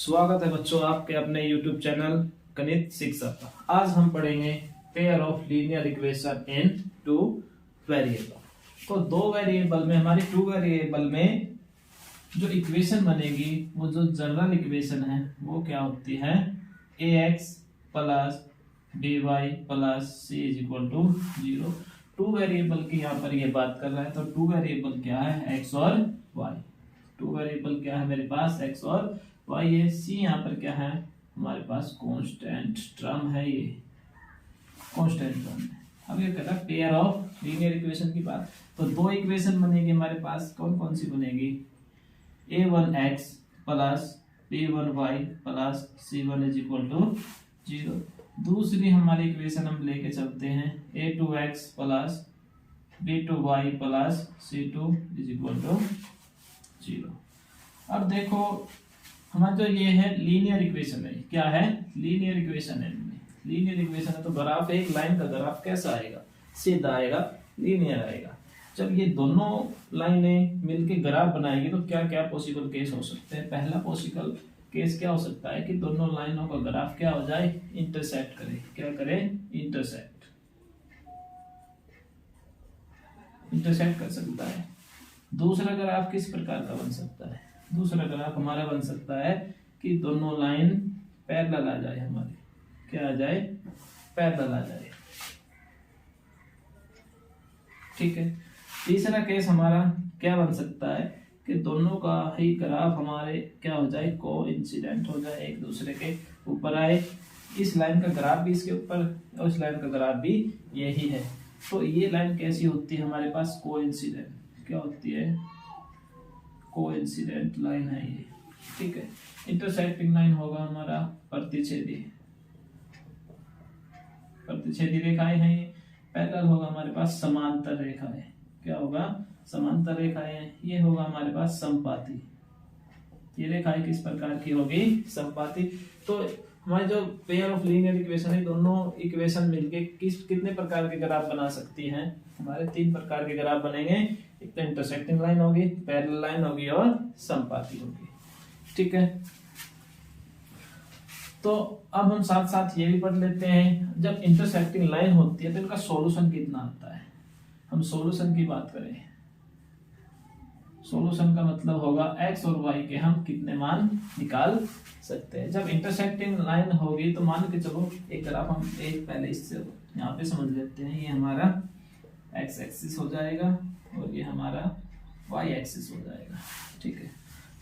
स्वागत है बच्चों आपके अपने YouTube चैनल गणित शिक्षा का। आज हम पढ़ेंगे pair of linear equation in two variable. तो दो वेरिएबल में हमारी टू वेरिएबल में जो इक्वेशन बनेगी वो जो जनरल इक्वेशन है वो क्या होती है, ax plus by plus c is equal to 0। Two variable की यहाँ पर ये बात कर रहा है, तो टू वेरिएबल क्या है, x और y। टू वेरिएबल क्या है मेरे पास, x और y है। c यहाँ पर क्या है हमारे पास, कांस्टेंट टर्म है, ये कांस्टेंट टर्म है। अब ये कह रहा है पेयर ऑफ लीनियर इक्वेशन की बात, तो दो इक्वेशन बनेगी हमारे पास। कौन कौन सी बनेगी, a1x plus b1y plus c1 is equal to 0। दूसरी हमारी इक्वेशन हम लेके चलते हैं a2x plus b2y plus c2 is equal to 0। अब देखो हमारा जो ये है लीनियर इक्वेशन है, क्या है, लीनियर इक्वेशन है। लीनियर इक्वेशन है तो ग्राफ, एक लाइन का ग्राफ कैसा आएगा, सीधा आएगा, लीनियर आएगा। जब ये दोनों लाइनें मिलके ग्राफ बनाएगी तो क्या क्या पॉसिबल केस हो सकते हैं। पहला पॉसिबल केस क्या हो सकता है कि दोनों लाइनों का ग्राफ क्या हो जाए, इंटरसेक्ट करे। क्या करे, इंटरसेक्ट, इंटरसेक्ट कर सकता है। दूसरा ग्राफ किस प्रकार का बन सकता है, दूसरा ग्राफ हमारा बन सकता है कि दोनों लाइन पैरेलल आ जाए, हमारी क्या आ जाए, पैरेलल आ जाए। ठीक है। तीसरा केस हमारा क्या बन सकता है कि दोनों का ही ग्राफ हमारे क्या हो जाए, कोइंसिडेंट हो जाए, एक दूसरे के ऊपर आए। इस लाइन का ग्राफ भी इसके ऊपर और इस लाइन का ग्राफ भी यही है। तो ये लाइन कैसी होती है हमारे पास, कोइंसिडेंट, क्या होती है, कोइंसिडेंट लाइन है ये। ठीक है। इंटरसेक्टिंग लाइन होगा हमारा प्रतिच्छेदी, प्रतिच्छेदी रेखाएं हैं ये। पैरेलल होगा हमारे पास समांतर रेखाएं, क्या होगा, समांतर रेखाएं। ये होगा हमारे पास समपाती, ये रेखाएं किस प्रकार की होगी, समपाती। तो हमारे जो पेयर ऑफ लीनियर इक्वेशन है, दोनों इक्वेशन मिलके कितने प्रकार के ग्राफ बना सकती हैं, हमारे तीन प्रकार के ग्राफ बनेंगे। एक तो इंटरसेक्टिंग लाइन होगी, पैरेलल लाइन होगी और समपाती होगी। ठीक है। तो अब हम साथ साथ ये भी पढ़ लेते हैं, जब इंटरसेक्टिंग लाइन होती है तो इनका सॉल्यूशन कितना आता है। हम सॉल्यूशन की बात करें, सॉल्यूशन का मतलब होगा x और y के हम कितने मान निकाल सकते हैं। जब इंटरसेक्टिंग लाइन होगी तो मान के चलो एक ग्राफ हम एक पहले इससे यहाँ पे समझ लेते हैं। ये हमारा x एक्सिस हो जाएगा और ये हमारा y एक्सिस हो जाएगा। ठीक है।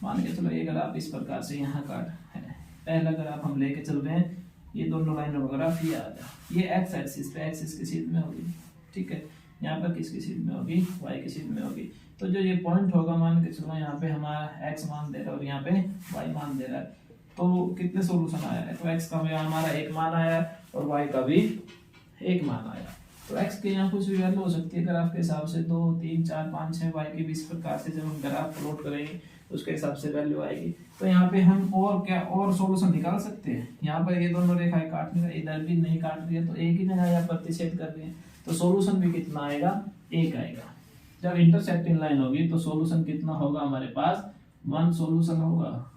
मान के चलो ये ग्राफ इस प्रकार से यहाँ का है। पहला ग्राफ हम लेके चल रहे हैं, ये दोनों लाइनों का ग्राफ ये आ जाए। ये x एक्सिस पे, x इसकी सीध में होगी। ठीक है। यहाँ पर किसकी सीध में होगी, y की सीध में होगी। तो जो ये पॉइंट होगा, मान के चलो यहाँ पे हमारा x मान दे रहा है और यहाँ पे y मान दे रहा है, तो कितने सॉल्यूशन आया है, तो x का हमारा एक मान आया और y का भी एक मान आया। तो x के यहाँ कुछ भी वैल्यू हो सकती है ग्राफ के हिसाब से, 2 3 4 5 6, y की भी इस प्रकार से जब हम ग्राफ प्लॉट करेंगे उसके हिसाब से वैल्यू आएगी। तो यहाँ पे हम और क्या और सॉल्यूशन निकाल सकते हैं। यहाँ पर ये दोनों रेखाएं काटने का, इधर भी नहीं काट रही है तो एक ही जगह यहाँ प्रतिच्छेद कर रही है, तो सॉल्यूशन भी कितना आएगा, एक आएगा। जब इंटरसेक्टिंग लाइन होगी तो सॉल्यूशन कितना होगा हमारे पास, वन सॉल्यूशन होगा,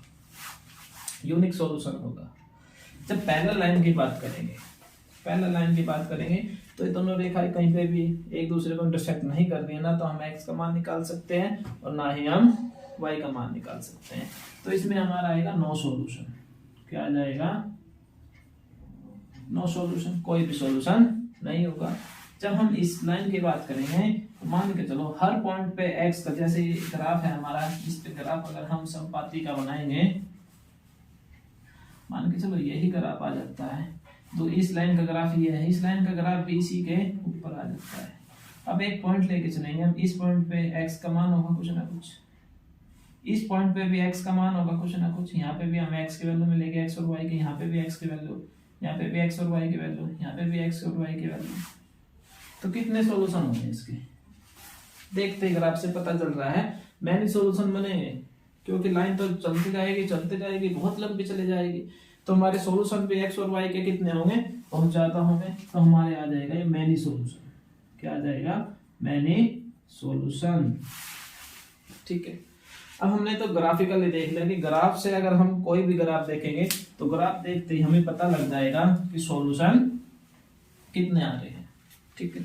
यूनिक सॉल्यूशन होगा। जब पैरेलल लाइन की बात करेंगे, पैरेलल लाइन की बात करेंगे तो ये दोनों रेखाएं कहीं पे भी एक दूसरे को इंटरसेक्ट नहीं कर रही है ना, तो हम x का मान निकाल सकते हैं और ना ही हम y का मान निकाल सकते हैं। तो इसमें हमारा आएगा नो सॉल्यूशन। क्या आ जाएगा, नो सॉल्यूशन, कोई भी सॉल्यूशन नहीं होगा। जब हम इस लाइन की बात करेंगे तो मान के चलो हर पॉइंट पे x का, जैसे ये ग्राफ है हमारा, इस पे ग्राफ अगर हम समपाती का बनाएंगे, मान के चलो यही ग्राफ आ जाता है, तो इस लाइन का ग्राफ ये है, इस लाइन का ग्राफ भी इसी के ऊपर आ जाता है। अब एक पॉइंट लेके चलेंगे हम, इस पॉइंट पे x का मान होगा कुछ ना कुछ, इस पॉइंट पे भी x का मान होगा कुछ ना कुछ, यहाँ पे भी हम x की वैल्यू मिलेगी, x और y की, यहाँ पे भी x की वैल्यू, यहाँ पे भी x और y की वैल्यू, यहाँ पे भी x और y की वैल्यू। तो कितने सॉल्यूशन होंगे इसके, देखते ही ग्राफ से पता चल रहा है मैनी सॉल्यूशन बनेंगे, क्योंकि लाइन तो चलती जाएगी, बहुत लंबी चली जाएगी। तो हमारे सॉल्यूशन भी x और y के कितने होंगे, बहुत ज्यादा होंगे। तो हमारे आ जाएगा ये मैनी सॉल्यूशन। क्या आ जाएगा, मैनी सॉल्यूशन। ठीक है। अब हमने तो ग्राफिकली देख लिया कि ग्राफ से अगर हम कोई भी ग्राफ देखेंगे तो ग्राफ देखते ही हमें पता लग जाएगा कि सॉल्यूशन कितने आ रहे हैं। ठीक है,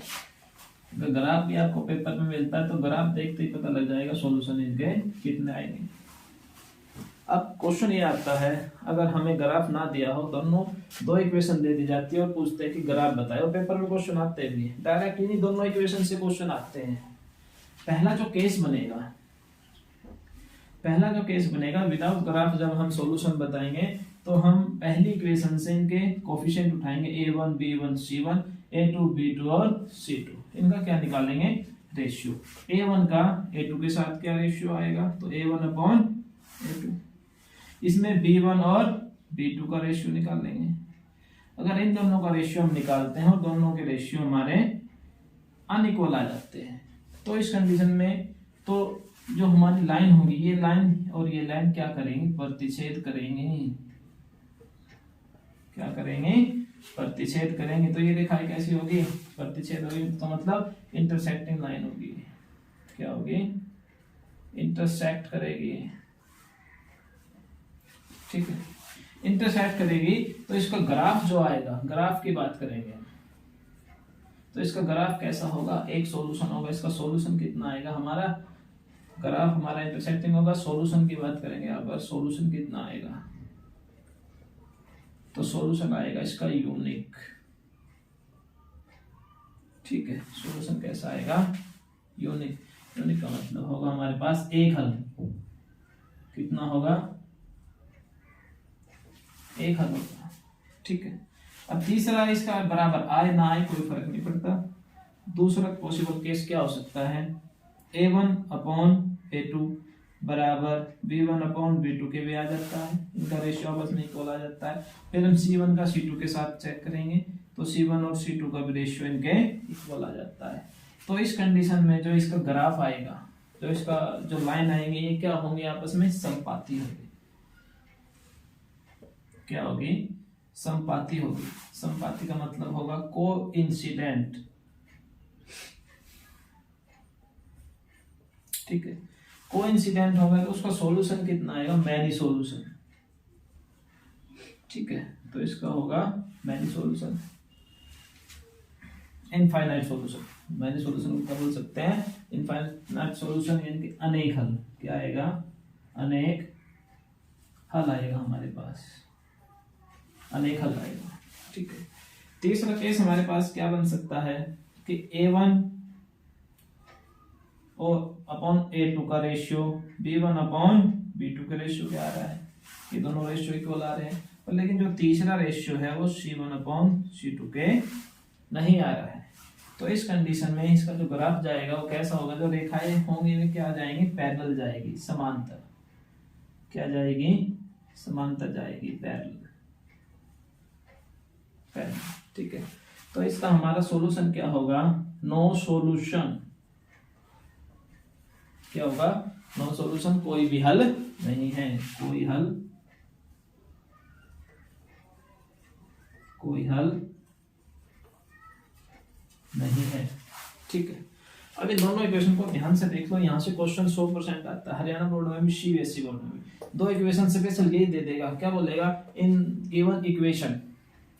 अगर ग्राफ भी आपको पेपर में मिलता है तो ग्राफ देखते ही पता लग जाएगा सॉल्यूशन इनके कितने आएंगे। अब क्वेश्चन ये आता है, अगर हमें ग्राफ ना दिया हो, दोनों दो इक्वेशन दे दी जाती है और पूछते हैं कि ग्राफ बताओ। पेपर में क्वेश्चन आते भी हैं, डायरेक्ट इन्हीं दोनों इक्वेशन से क्वेश्चन आते हैं। पहला जो केस बनेगा विदाउट ग्राफ, जब हम सॉल्यूशन बताएंगे तो हम पहली इक्वेशन से इनके कोफिशिएंट उठाएंगे, a1 b1 c1 a2 b2 और c2। इनका क्या निकालेंगे, रेशियो। a1 का a2 के साथ क्या रेशियो आएगा, तो a1 अपॉन a2। इसमें b1 और b2 का रेशियो निकाल लेंगे। अगर इन दोनों का रेशियो हम निकालते हैं और दोनों के रेशियो हमारे अनइक्वल आ जाते हैं, तो इस कंडीशन में तो जो हमारी लाइन होगी, ये लाइन और ये लाइन क्या करेंगे, प्रतिच्छेद करेंगे। क्या करेंगे, प्रतिच्छेद करेंगे। तो ये रेखाएं कैसी होगी, प्रतिच्छेद होगी, तो मतलब इंटरसेक्टिंग लाइन होगी। क्या होगी, इंटरसेक्ट करेगी। ठीक है, इंटरसेक्ट करेगी। तो इसका ग्राफ जो आएगा, ग्राफ की बात करेंगे तो इसका ग्राफ कैसा होगा, एक सॉल्यूशन होगा। इसका सॉल्यूशन कितना आएगा, हमारा ग्राफ हमारा इंटरसेक्टिंग होगा। सॉल्यूशन की बात करेंगे यहाँ पर, सॉल्यूशन कितना आएगा, तो सॉल्यूशन आएगा इसका यूनिक। ठीक है, सॉल्यूशन कैसा आएगा, यूनिक। यूनिक का मतलब होगा हमारे पास एक हल। कितना होगा, एक हल होगा। ठीक है, अब तीसरा इसका बराबर आए ना आए कोई फर्क नहीं पड़ता। दूसरा पॉसिबल केस क्या हो सकता है, a1 अपॉन a2 बराबर b1 अपॉन b2 के भी आ जाता है। इनका रेशियो आपस में इक्वल आ जाता है। फिर हम c1 का c2 के साथ चेक करेंगे तो c1 और c2 का भी रेशियो इनके इक्वल आ जाता है। तो इस कंडीशन में जो इसका ग्राफ आएगा, जो इसका जो लाइन आएंगे, ये क्या होंगे, आपस में समपाती होगी। क्या होगी, समपाती होगी। समपाती का मतलब होगा कोइंसिडेंट। ठीक है, कोइंसिडेंट होगा तो उसका सॉल्यूशन कितना आएगा, मैनी सॉल्यूशन। ठीक है, तो इसका होगा many solution, infinite solution. Many solution क्या बोल सकते हैं, इनफाइनाइट सॉल्यूशन, यानी कि अनेक हल। क्या आएगा, अनेक हल आएगा हमारे पास, अनेक हल आएगा। ठीक है, तीसरा केस हमारे पास क्या बन सकता है कि a1 और अपॉन a2 का रेशियो, b1 अपॉन b2 का रेशियो क्या आ रहा है, ये दोनों रेशियो इक्वल आ रहे हैं। पर लेकिन जो तीसरा रेशियो है वो c1 अपॉन c2 के नहीं आ रहा है। तो इस कंडीशन में इसका जो ग्राफ जाएगा वो कैसा होगा, जो रेखाएं होंगी वे क्या जाएंगी, पैरेलल जाएगी, समांतर। क्या जाएगी, समांतर जाएगी, पैरेलल। ठीक है, तो इसका हमारा सॉल्यूशन क्या होगा, नो सॉल्यूशन। क्या होगा, नो सॉल्यूशन, कोई भी हल नहीं है, कोई हल नहीं है। ठीक है, अब इन दोनों इक्वेशन को ध्यान से देख लो। यहाँ से क्वेश्चन 100% आता है, हरियाणा बोर्ड में भी, सीबीएसई बोर्ड में भी। दो इक्वेशन स्पेशल यही दे देगा, क्या बोलेगा, इन गिवन इक्वेशन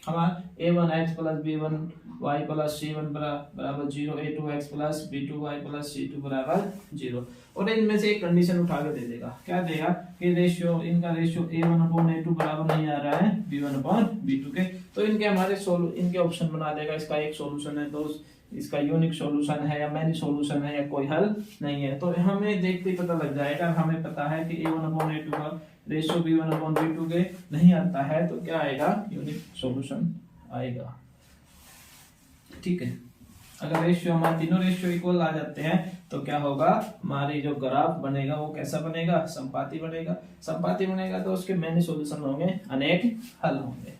हमारा a1x plus b1 y plus c1 बराबर 0, a2x plus b2y plus c2 बराबर 0। और इनमें से एक कंडीशन उठा के दे देगा। क्या देगा कि रेशियो, इनका रेशियो a1 अपॉन a2 बराबर नहीं आ रहा है b1 अपॉन b2 के। तो इनके हमारे इनके ऑप्शन बना देगा। इसका एक सॉल्यूशन है, तो इसका यूनिक सॉल्यूशन है या मैनी सॉल्यूशन है या कोई हल नहीं है। तो हमें देखते ही पता लग जाएगा। हमें पता है कि a1 अपॉन a2 का रेशियो b1 अपॉन b2 के नहीं आता है, तो क्या आएगा, यूनिक सॉल्यूशन आएगा। ठीक है, अगर रेशियो हमारे तीनों रेशियो इक्वल आ जाते हैं तो क्या होगा, हमारी जो ग्राफ बनेगा वो कैसा बनेगा, संपाती बनेगा। संपाती बनेगा तो उसके मैनी सॉल्यूशन होंगे, अनेक हल होंगे।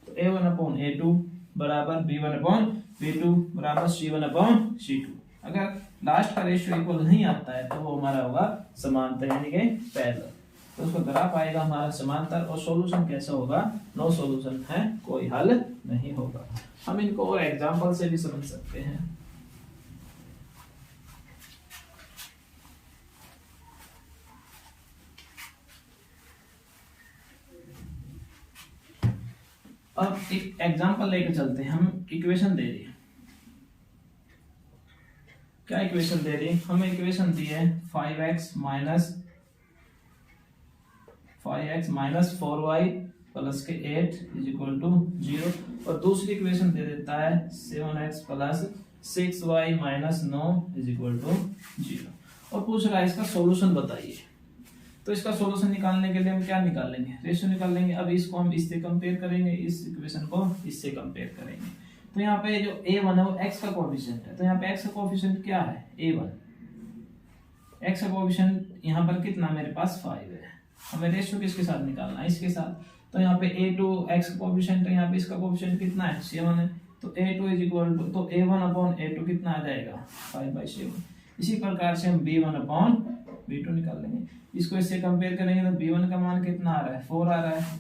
तो a1 अपॉन a2 बराबर b1 अपॉन b2 बराबर c1 अपॉन c2। अगर लास्ट का रेशियो इक्वल नहीं आता है तो वो हमारा होगा समांतर, यानी कि पैरेलल। तो उसका ग्राफ आएगा हमारा समांतर। और सॉल्यूशन कैसा होगा, नो सॉल्यूशन है, कोई हल नहीं होगा। हम इनको और एग्जांपल से भी समझ सकते हैं। अब एक एग्जांपल लेकर चलते हैं। हम इक्वेशन दे रही है, क्या इक्वेशन दे रही है? हमें इक्वेशन दी है 5x माइनस 4y प्लस के 8 इज इक्वल टू 0, और दूसरी इक्वेशन दे देता है 7x plus 6y minus 9 is equal to 0, और पूछ रहा है इसका सॉल्यूशन बताइए। तो इसका सॉल्यूशन निकालने के लिए हम क्या निकालेंगे? रेशियो निकालेंगे। अब इसको हम इससे कंपेयर करेंगे, इस इक्वेशन को इससे कंपेयर करेंगे। तो यहाँ पे जो a1 है वो x का कोएफिशिएंट है, तो यहाँ पे x का कोएफिशिएंट क्या है? a1। x का कोएफिशिएंट यहाँ पर कितना मेरे पास 5 है। हमें रेशियो किसके साथ निकालना है? इसके साथ। तो यहाँ पे a2 x का कोएफिशिएंट है, यहाँ पे इसका कोएफिशिएंट कितना है? 7 है। तो a2 इज इक्वल टू, तो a1 अपॉन a2 कितना आ जाएगा? 5/7। इसी प्रकार से हम b1 अपॉन b2 निकाल लेंगे। इसको इससे कंपेयर करेंगे तो b1 का मान कितना आ रहा है? 4 आ रहा है,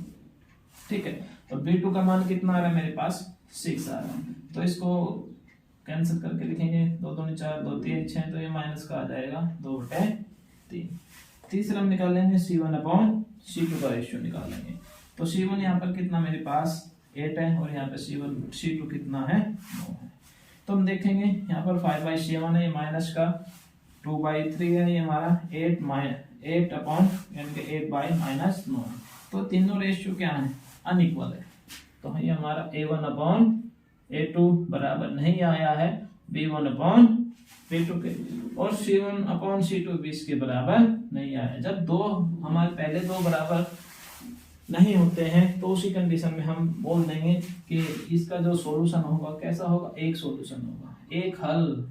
ठीक है। और b2 का मान कितना आ रहा है मेरे पास? 6 आ रहा है। तो इसको कैंसिल करके लिखेंगे, 2 2 4 2 3 6, तो ये माइनस का आ जाएगा 2/3। तीसरा हम निकालेंगे c1 अपॉन c2 का रेशियो निकालेंगे। तो c1 यहाँ पर कितना मेरे पास 8 है, और यहाँ पे c2 कितना है? 9 है। तो हम देखेंगे यहाँ पर 5/7 है, ये माइनस का 2/3 है, ये हमारा 8 अपॉन यानी कि 8/-9। तो तीनों रेशियो क्या है? अनइक्वल है। तो ये हमारा a1 अपॉन a2 बराबर नहीं आया है b1 अपॉन b2 के, और c1 अपॉन c2 भी इसके बराबर नहीं आया है। जब दो हमारे पहले दो बराबर नहीं होते हैं तो उसी कंडीशन में हम बोल देंगे कि इसका जो सॉल्यूशन होगा कैसा होगा? एक सॉल्यूशन होगा, एक हल।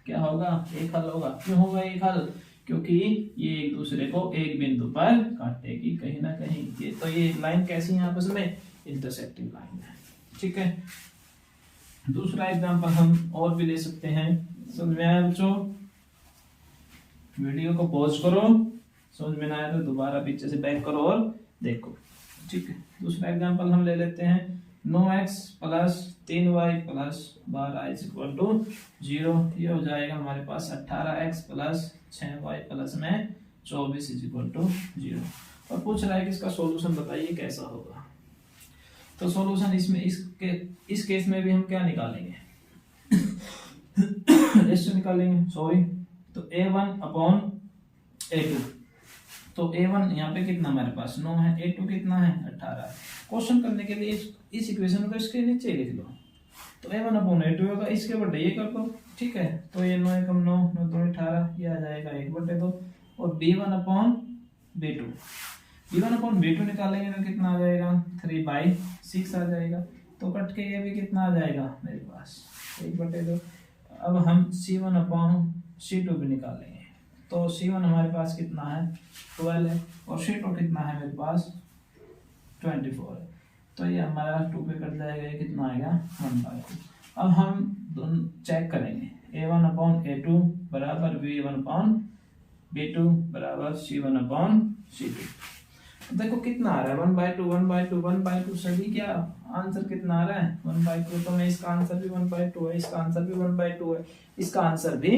क्या होगा? एक हल होगा। क्यों होगा एक हल? क्योंकि ये एक दूसरे को एक बिंदु पर काटेगी कहीं ना कहीं। ये तो ये लाइन कैसी है आपस में? इंटरसेक्टिंग लाइन है, ठीक है। दूसरा एग्जांपल हम और भी ले सकते हैं। समझ में आया बच्चों? वीडियो को पॉज करो, समझ में ना आया तो दोबारा पीछे से बैक करो और देखो, ठीक है। दूसरा एग्जांपल हम ले लेते हैं 9x plus 3y plus 12 is equal to 0। ये हो जाएगा हमारे पास 18x प्लस 6y प्लस में 24 इज इक्वल टू 0, और पूछ रहा है कि इसका सॉल्यूशन बताइए कैसा होगा। तो सॉल्यूशन इसमें इस केस में भी हम क्या निकालेंगे? रेशियो निकालेंगे, सॉरी। तो a1 अपॉन a2, तो a1 यहाँ पे कितना हमारे पास 9 है, a2 कितना है 18 है। क्वेश्चन करने के लिए इस इक्वेशन को इसके नीचे लिख लो। तो a1 अपॉन a2 होगा, इसके बटे ये कर दो, ठीक है। तो ये 9 कम 9 9 2 18, ये आ जाएगा 1/2, और b1 अपॉन b2 निकालेंगे तो कितना आ जाएगा? 3/6 आ जाएगा। तो कट के ये भी कितना आ जाएगा मेरे पास? 1/2। अब हम c1 अपॉन c2 भी निकालेंगे। तो c1 हमारे पास कितना है? 12 है, और c2 कितना है मेरे पास? 24 है। तो ये हमारा 2 पे कट जाएगा, ये कितना आएगा? 1/2। अब हम दोनों चेक करेंगे, a1 अपॉन a2 बराबर b1 अपॉन b2 बराबर c1 अपॉन c2। देखो कितना आ रहा है? 1/2 1/2 1/2। सभी क्या आंसर कितना आ रहा है? 1/2। तो मैं इसका आंसर भी 1/2 है, इसका आंसर भी 1/2 है, इसका आंसर भी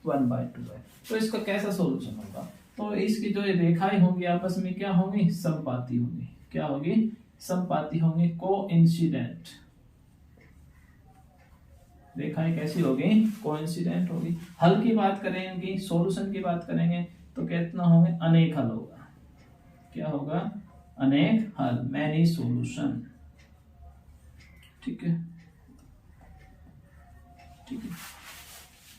1/2 है। तो इसका कैसा सॉल्यूशन होगा? तो इसकी जो रेखाएं होंगी आपस में क्या होंगी? समपाती होंगी। क्या होगी? समपाती होंगी, कोइंसिडेंट। रेखाएं कैसी होगी? कोइंसिडेंट होगी। हल की बात करें, इनकी सॉल्यूशन की बात करेंगे तो कितना होंगे? अनेक हल होगा। क्या होगा? अनेक हल, मैनी सॉल्यूशन, ठीक है, ठीक है।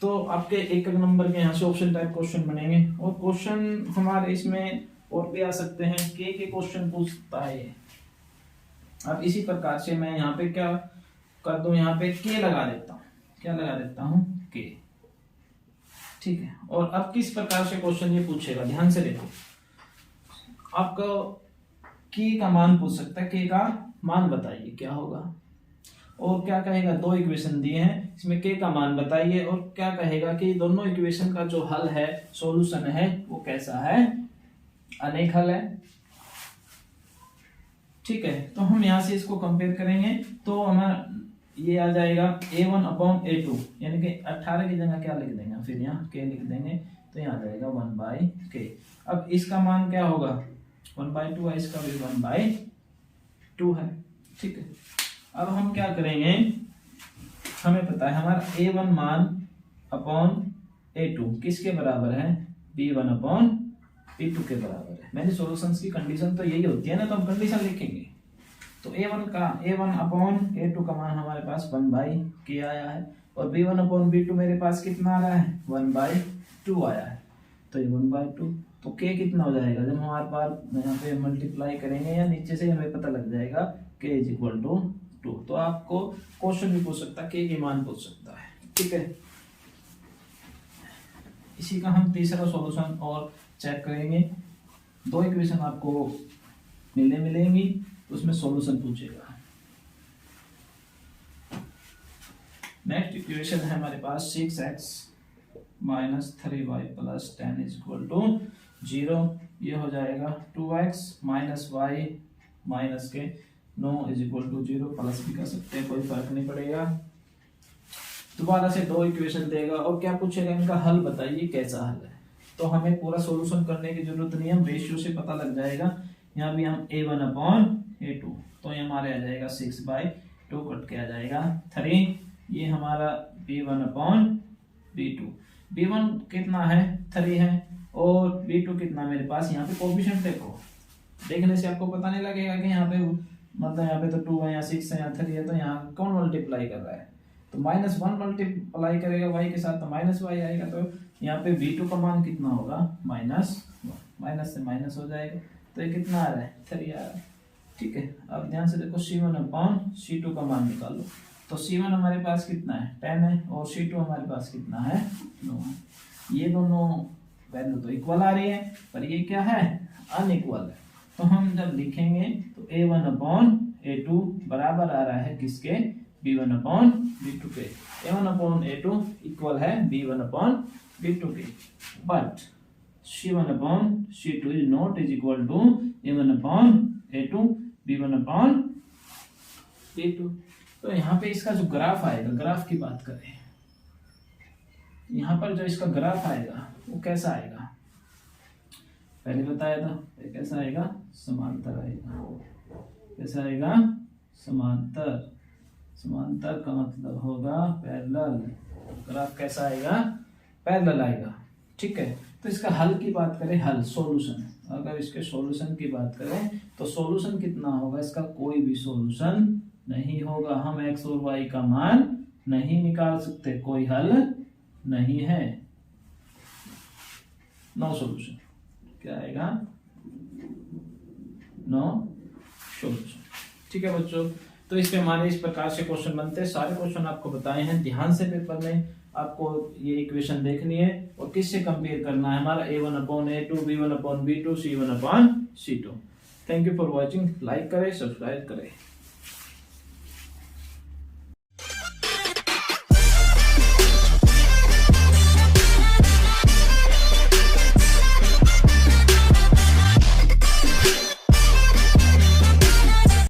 तो आपके एक नंबर के यहाँ से ऑप्शन टाइप क्वेश्चन बनेंगे, और क्वेश्चन हमारे इसमें और भी आ सकते हैं। के क्वेश्चन पूछता है ये। अब इसी प्रकार से मैं यहाँ पे क्या कर दूं? यहाँ पे के लगा देता हूँ। क्या लगा देता हूँ? के, ठीक है। और अब किस प्रकार से क्वेश्चन ये पूछेगा, ध्यान से देखो। आपको के का मान पूछ सकता है, के का मान बताइए क्या होगा, और क्या कहेगा? दो इक्वेशन दिए हैं, इसमें के का मान बताइए, और क्या कहेगा कि दोनों इक्वेशन का जो हल है, सॉल्यूशन है, वो कैसा है? अनेक हल है, ठीक है। तो हम यहाँ से इसको कंपेयर करेंगे तो हमारा ये आ जाएगा a1 अपॉन a2, यानी कि 18 की जगह क्या लिख देंगे? फिर यहाँ k लिख देंगे, तो यहाँ आ जाएगा 1/k। अब इसका मान क्या होगा? 1/2 है, इसका भी 1/2 है, ठीक है। अब हम क्या करेंगे, हमें पता है हमारा A1 मान अपॉन A2 किसके बराबर है, B1 अपॉन B2 के बराबर है। मैंने सॉल्यूशंस की कंडीशन तो यही होती है ना, तो हम कंडीशन लिखेंगे। तो A1 अपॉन A2 का मान हमारे पास 1/k आया है, और B1 अपॉन B2 मेरे पास कितना आ रहा है, 1/2 आया है। तो ये 1/2, तो k कितना हो जाएगा, जब हमारे पास यहाँ पे मल्टीप्लाई करेंगे या नीचे से हमें पता लग जाएगा k = 2। तो आपको क्वेश्चन भी पूछ सकता है, k की मान पूछ सकता है, ठीक है। इसी का हम तीसरा सॉल्यूशन और चेक करेंगे। दो इक्वेशन आपको मिलेंगी, उसमें सॉल्यूशन पूछेगा। नेक्स्ट इक्वेशन है हमारे पास 6x - 3y + 10 = 0। ये हो जाएगा 2x - y - k 9 = 0। प्लस भी कर सकते हैं, कोई फर्क नहीं पड़ेगा। दोबारा से दो इक्वेशन देगा और क्या पूछेगा, इनका हल बताइए कैसा हल है। तो हमें पूरा सॉल्यूशन करने की जरूरत नहीं है, हम रेशियो से पता लग जाएगा। यहाँ भी हम A1 अपॉन A2, तो ये हमारे आ जाएगा 6/2 कट के आ जाएगा 3। ये हमारा B1 अपॉन B2, B1 कितना है 3 है, और B2 कितना मेरे पास, यहाँ पे कोएफिशिएंट देखो, देखने से आपको पता नहीं लगेगा कि यहाँ पे मतलब यहाँ पे तो 2 है, यहाँ 6 है, यहाँ 3 है, तो यहाँ कौन मल्टीप्लाई कर रहा है। तो -1 मल्टीप्लाई करेगा y के साथ, तो -y आएगा। तो यहाँ पे B2 का मान कितना होगा, -1, माइनस से माइनस हो जाएगा। तो ये कितना आ रहा है, 3 आ रहा है, ठीक है। अब ध्यान से देखो C1 अपॉन C2 का मान निकालो। तो C1 हमारे पास कितना है, 10 है, और C2 हमारे पास कितना है, 9 है। ये दोनों वैल्यू तो इक्वल आ रही है, पर ये क्या है, अनइक्वल है। तो हम जब लिखेंगे तो A1 अपॉन A2 बराबर आ रहा है किसके, B1 अपॉन B2 के। A1 अपॉन A2 इक्वल है B1 अपॉन B2 के, but C1 upon C2 is not is equal to A1 upon A2 B1 upon B2। तो यहाँ पे इसका जो ग्राफ आएगा, ग्राफ की बात करें, यहाँ पर जो इसका ग्राफ आएगा वो कैसा आएगा, पहले बताया था, ये कैसा आएगा, समांतर आएगा। कैसा आएगा, समांतर। समांतर का मतलब होगा पैरेलल। ग्राफ कैसा आएगा, पैरेलल आएगा, ठीक है। तो इसका हल की बात करें, हल सॉल्यूशन, अगर इसके सॉल्यूशन की बात करें तो सॉल्यूशन कितना होगा, इसका कोई भी सॉल्यूशन नहीं होगा। हम x और y का मान नहीं निकाल सकते, कोई हल नहीं है, नो सॉल्यूशन। क्या आएगा, नो सॉल्यूशन, ठीक है बच्चों। तो इस पे हमारे इस प्रकार से क्वेश्चन बनते हैं। सारे क्वेश्चन आपको बताए हैं, ध्यान से पेपर में आपको ये इक्वेशन देखनी है और किससे कंपेयर करना है, हमारा A1 upon A2, B1 upon B2, C1 upon C2। Thank you for watching. Like करें, सब्सक्राइब करें।